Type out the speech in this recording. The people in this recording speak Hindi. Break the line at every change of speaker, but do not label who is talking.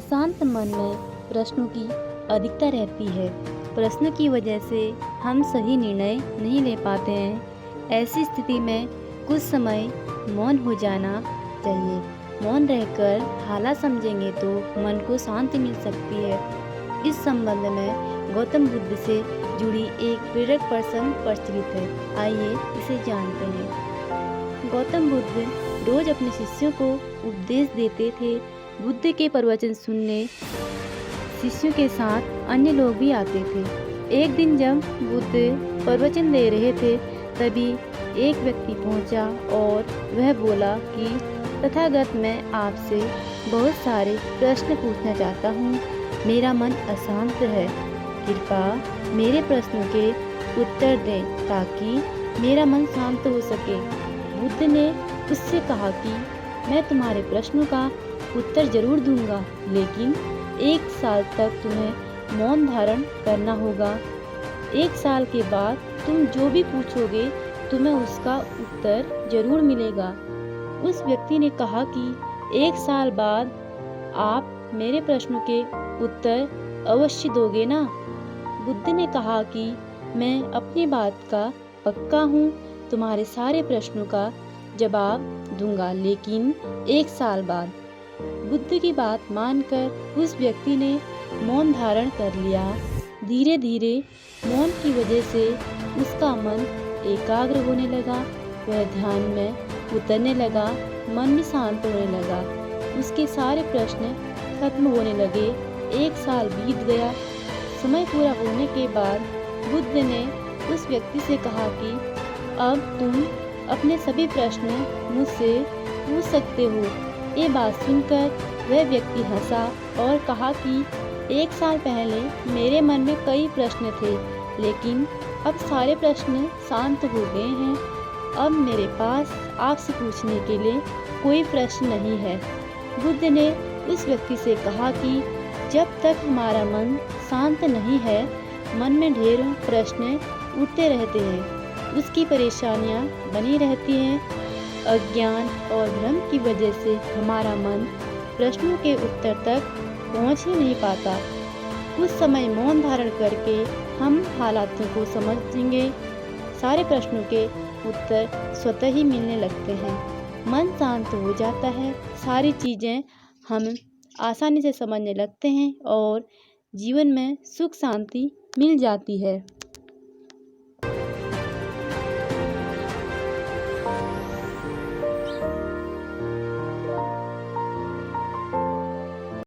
अशांत मन में प्रश्नों की अधिकता रहती है। प्रश्न की वजह से हम सही निर्णय नहीं ले पाते हैं। ऐसी स्थिति में कुछ समय मौन हो जाना चाहिए। मौन रहकर हालात समझेंगे तो मन को शांति मिल सकती है। इस संबंध में गौतम बुद्ध से जुड़ी एक प्रेरक प्रसंग प्रचलित है। आइए इसे जानते हैं। गौतम बुद्ध रोज अपने शिष्यों को उपदेश देते थे। बुद्ध के प्रवचन सुनने शिष्यों के साथ अन्य लोग भी आते थे। एक दिन जब बुद्ध प्रवचन दे रहे थे तभी एक व्यक्ति पहुंचा और वह बोला कि तथागत, मैं आपसे बहुत सारे प्रश्न पूछना चाहता हूँ। मेरा मन अशांत है। कृपया मेरे प्रश्नों के उत्तर दें ताकि मेरा मन शांत हो सके। बुद्ध ने उससे कहा कि मैं तुम्हारे प्रश्नों का उत्तर जरूर दूंगा, लेकिन 1 साल तक तुम्हें मौन धारण करना होगा। 1 साल के बाद तुम जो भी पूछोगे तुम्हें उसका उत्तर जरूर मिलेगा। उस व्यक्ति ने कहा कि 1 साल बाद आप मेरे प्रश्नों के उत्तर अवश्य दोगे ना? बुद्ध ने कहा कि मैं अपनी बात का पक्का हूँ, तुम्हारे सारे प्रश्नों का जवाब दूंगा, लेकिन 1 साल बाद। बुद्ध की बात मानकर उस व्यक्ति ने मौन धारण कर लिया। धीरे धीरे मौन की वजह से उसका मन एकाग्र होने लगा। वह ध्यान में उतरने लगा, मन भी शांत होने लगा। उसके सारे प्रश्न खत्म होने लगे। 1 साल बीत गया। समय पूरा होने के बाद बुद्ध ने उस व्यक्ति से कहा कि अब तुम अपने सभी प्रश्न मुझसे पूछ सकते हो। ये बात सुनकर वह व्यक्ति हंसा और कहा कि 1 साल पहले मेरे मन में कई प्रश्न थे, लेकिन अब सारे प्रश्न शांत हो गए हैं। अब मेरे पास आपसे पूछने के लिए कोई प्रश्न नहीं है। बुद्ध ने उस व्यक्ति से कहा कि जब तक हमारा मन शांत नहीं है, मन में ढेरों प्रश्न उठते रहते हैं। उसकी परेशानियां बनी रहती हैं। अज्ञान और भ्रम की वजह से हमारा मन प्रश्नों के उत्तर तक पहुंच ही नहीं पाता। कुछ समय मौन धारण करके हम हालातों को समझेंगे। सारे प्रश्नों के उत्तर स्वतः ही मिलने लगते हैं। मन शांत हो जाता है। सारी चीज़ें हम आसानी से समझने लगते हैं और जीवन में सुख शांति मिल जाती है।